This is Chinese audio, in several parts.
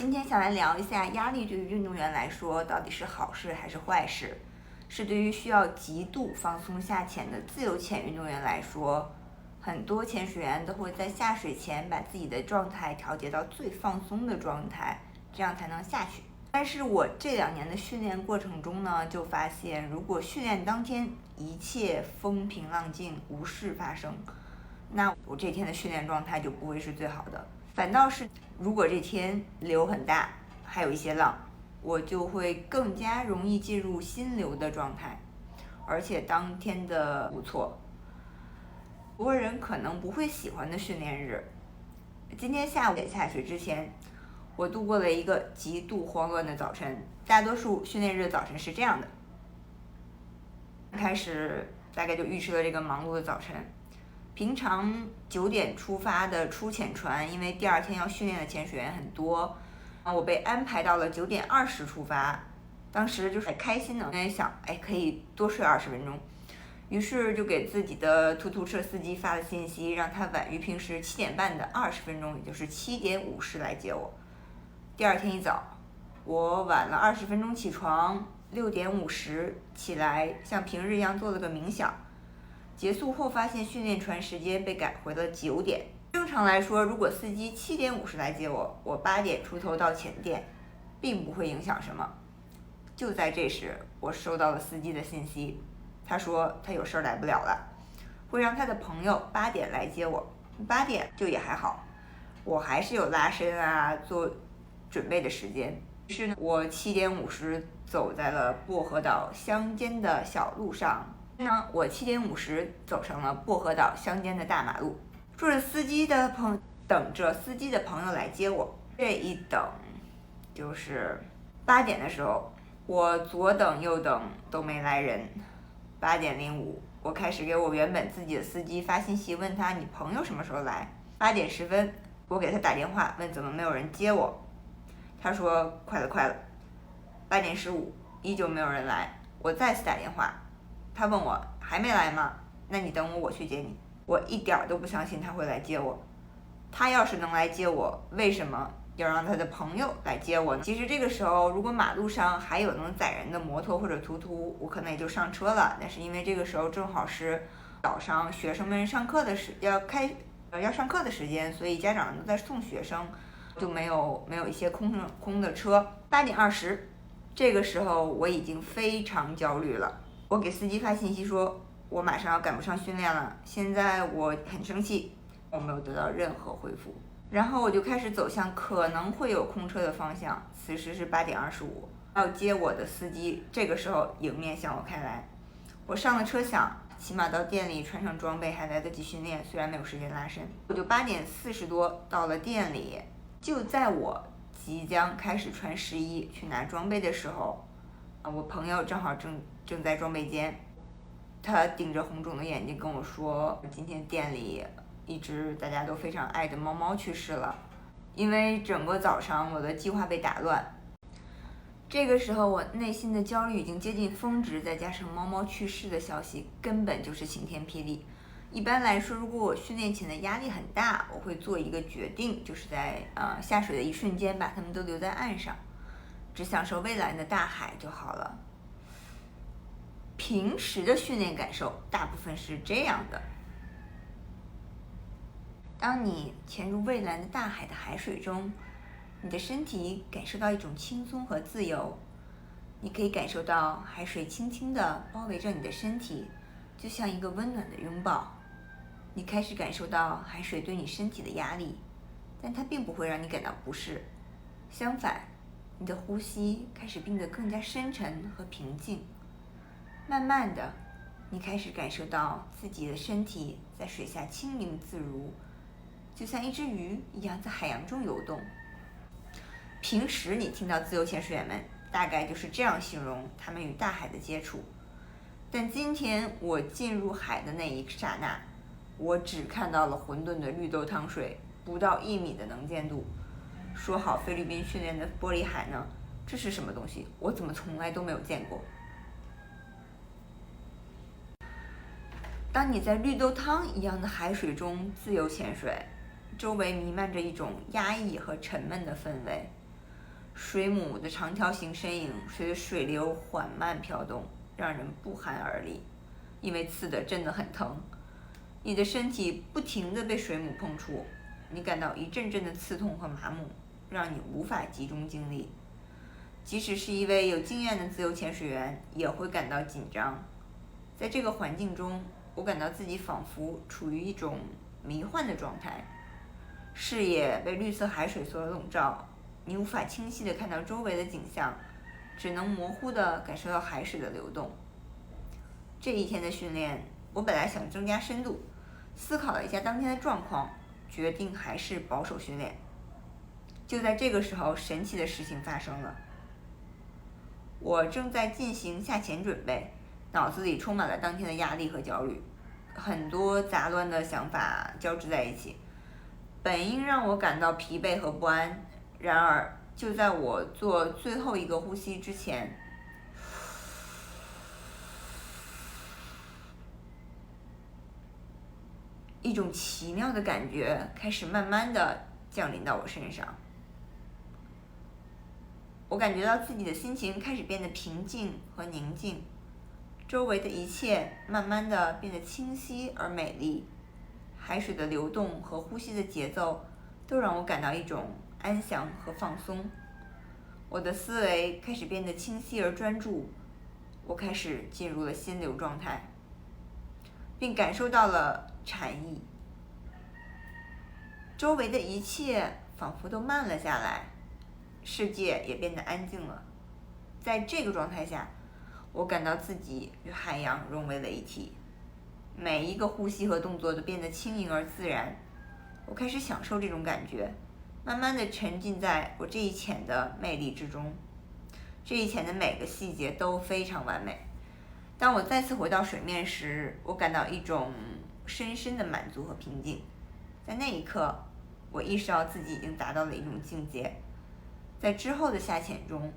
今天想来聊一下压力对于运动员来说到底是好事还是坏事？是对于需要极度放松下潜的自由潜运动员来说，很多潜水员都会在下水前把自己的状态调节到最放松的状态，这样才能下去。但是我这2年的训练过程中呢，就发现如果训练当天一切风平浪静，无事发生，那我这天的训练状态就不会是最好的。反倒是如果这天流很大，还有一些浪，我就会更加容易进入心流的状态，而且当天的不错。很多人可能不会喜欢的训练日，今天下午下水之前，我度过了一个极度慌乱的早晨。大多数训练日的早晨是这样的，开始大概就预示了这个忙碌的早晨。平常9点出发的出潜船，因为第2天要训练的潜水员很多，我被安排到了9点20出发。当时就是很开心的，因为想可以多睡20分钟，于是就给自己的突突车司机发了信息，让他晚于平时7点半的20分钟，也就是7点50来接我。第2天一早，我晚了20分钟起床，6点50起来，像平日一样做了个冥想。结束后发现训练船时间被改回了9点。正常来说，如果司机7点50来接我，我8点出头到潜店，并不会影响什么。就在这时，我收到了司机的信息，他说他有事来不了了，会让他的朋友8点来接我。8点就也还好，我还是有拉伸啊做准备的时间。于是呢，我7点50走在了薄荷岛乡间的小路上。我7点50走上了薄荷岛乡间的大马路，等着司机的朋友来接我。这一等就是8点的时候，我左等右等都没来人。8点05，我开始给我原本自己的司机发信息，问他你朋友什么时候来。8点10分，我给他打电话问怎么没有人接我，他说快了。8点15，依旧没有人来，我再次打电话。他问我还没来吗？那你等我，我去接你。我一点都不相信他会来接我。他要是能来接我，为什么要让他的朋友来接我呢？其实这个时候，如果马路上还有能载人的摩托或者突突，我可能也就上车了。但是因为这个时候正好是早上学生们上课的要上课的时间，所以家长都在送学生，就没有一些空的车。8点20，这个时候我已经非常焦虑了。我给司机发信息说，我马上要赶不上训练了，现在我很生气。我没有得到任何回复，然后我就开始走向可能会有空车的方向。此时是8点25，要接我的司机这个时候迎面向我开来。我上了车想，起码到店里穿上装备还来得及训练，虽然没有时间拉伸。我就8点40多到了店里。就在我即将开始穿湿衣去拿装备的时候，我朋友正好正在装备间，他盯着红肿的眼睛跟我说，今天店里一只大家都非常爱的猫猫去世了。因为整个早上我的计划被打乱，这个时候我内心的焦虑已经接近峰值，再加上猫猫去世的消息，根本就是晴天霹雳。一般来说，如果我训练前的压力很大，我会做一个决定，就是在下水的一瞬间把它们都留在岸上，只享受蔚蓝的大海就好了。平时的训练感受大部分是这样的：当你潜入蔚蓝的大海的海水中，你的身体感受到一种轻松和自由，你可以感受到海水轻轻地包围着你的身体，就像一个温暖的拥抱。你开始感受到海水对你身体的压力，但它并不会让你感到不适，相反，你的呼吸开始变得更加深沉和平静。慢慢的，你开始感受到自己的身体在水下轻盈自如，就像一只鱼一样在海洋中游动。平时你听到自由潜水员们大概就是这样形容他们与大海的接触，但今天我进入海的那一刹那，我只看到了混沌的绿豆汤水，不到1米的能见度。说好菲律宾训练的玻璃海呢？这是什么东西？我怎么从来都没有见过？当你在绿豆汤一样的海水中自由潜水，周围弥漫着一种压抑和沉闷的氛围。水母的长条形身影随着水流缓慢飘动，让人不寒而栗，因为刺得真的很疼。你的身体不停地被水母碰触，你感到一阵阵的刺痛和麻木，让你无法集中精力。即使是一位有经验的自由潜水员，也会感到紧张。在这个环境中，我感到自己仿佛处于一种迷幻的状态，视野被绿色海水所笼罩，你无法清晰地看到周围的景象，只能模糊地感受到海水的流动。这一天的训练，我本来想增加深度，思考了一下当天的状况，决定还是保守训练。就在这个时候，神奇的事情发生了。我正在进行下潜准备，脑子里充满了当天的压力和焦虑，很多杂乱的想法交织在一起，本应让我感到疲惫和不安。然而，就在我做最后一个呼吸之前，一种奇妙的感觉开始慢慢地降临到我身上。我感觉到自己的心情开始变得平静和宁静，周围的一切慢慢地变得清晰而美丽。海水的流动和呼吸的节奏都让我感到一种安详和放松。我的思维开始变得清晰而专注，我开始进入了心流状态，并感受到了禅意。周围的一切仿佛都慢了下来，世界也变得安静了。在这个状态下，我感到自己与海洋融为了一体，每一个呼吸和动作都变得轻盈而自然。我开始享受这种感觉，慢慢地沉浸在我这一潜的魅力之中。这一潜的每个细节都非常完美。当我再次回到水面时，我感到一种深深的满足和平静。在那一刻，我意识到自己已经达到了一种境界。在之后的下潜中，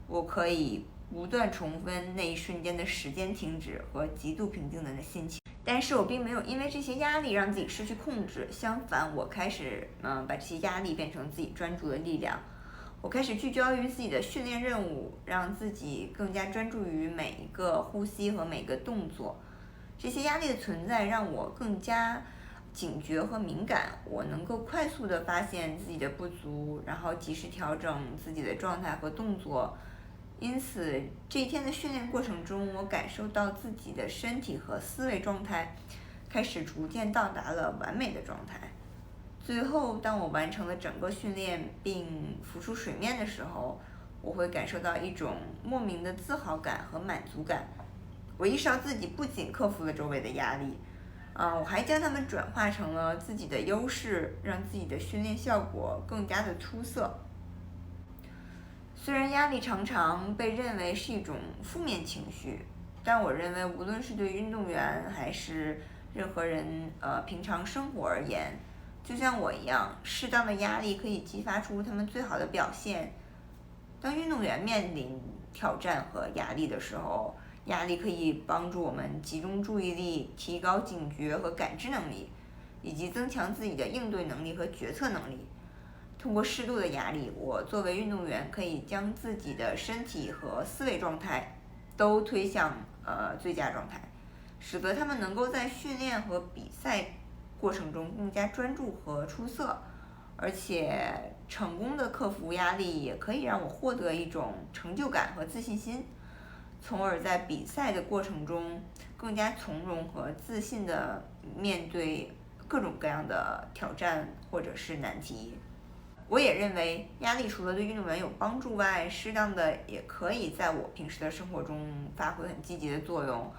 我可以不断重温那一瞬间的时间停止和极度平静的心情。但是我并没有因为这些压力让自己失去控制，相反，我开始把这些压力变成自己专注的力量。我开始聚焦于自己的训练任务，让自己更加专注于每一个呼吸和每个动作。这些压力的存在让我更加警觉和敏感，我能够快速地发现自己的不足，然后及时调整自己的状态和动作。因此，这一天的训练过程中，我感受到自己的身体和思维状态开始逐渐到达了完美的状态。最后，当我完成了整个训练并浮出水面的时候，我会感受到一种莫名的自豪感和满足感。我意识到自己不仅克服了周围的压力，我还将它们转化成了自己的优势，让自己的训练效果更加的出色。虽然压力常常被认为是一种负面情绪，但我认为无论是对运动员还是任何人平常生活而言，就像我一样，适当的压力可以激发出他们最好的表现。当运动员面临挑战和压力的时候，压力可以帮助我们集中注意力，提高警觉和感知能力，以及增强自己的应对能力和决策能力。通过适度的压力，我作为运动员可以将自己的身体和思维状态都推向最佳状态，使得他们能够在训练和比赛过程中更加专注和出色。而且成功的克服压力也可以让我获得一种成就感和自信心，从而在比赛的过程中更加从容和自信地面对各种各样的挑战或者是难题。我也认为压力除了对运动员有帮助外，适当的也可以在我平时的生活中发挥很积极的作用。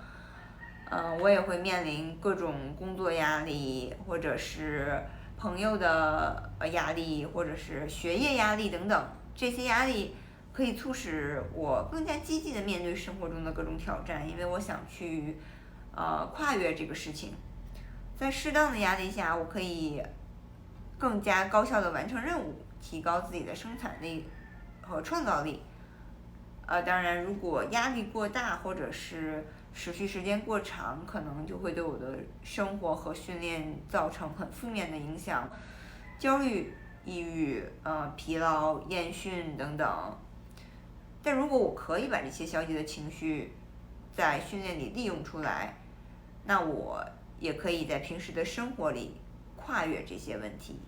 我也会面临各种工作压力，或者是朋友的压力，或者是学业压力等等。这些压力可以促使我更加积极地面对生活中的各种挑战，因为我想去跨越这个事情。在适当的压力下，我可以更加高效地完成任务，提高自己的生产力和创造力。当然，如果压力过大或者是持续时间过长，可能就会对我的生活和训练造成很负面的影响。焦虑抑郁、疲劳、厌训等等。但如果我可以把这些消极的情绪在训练里利用出来，那我也可以在平时的生活里跨越这些问题。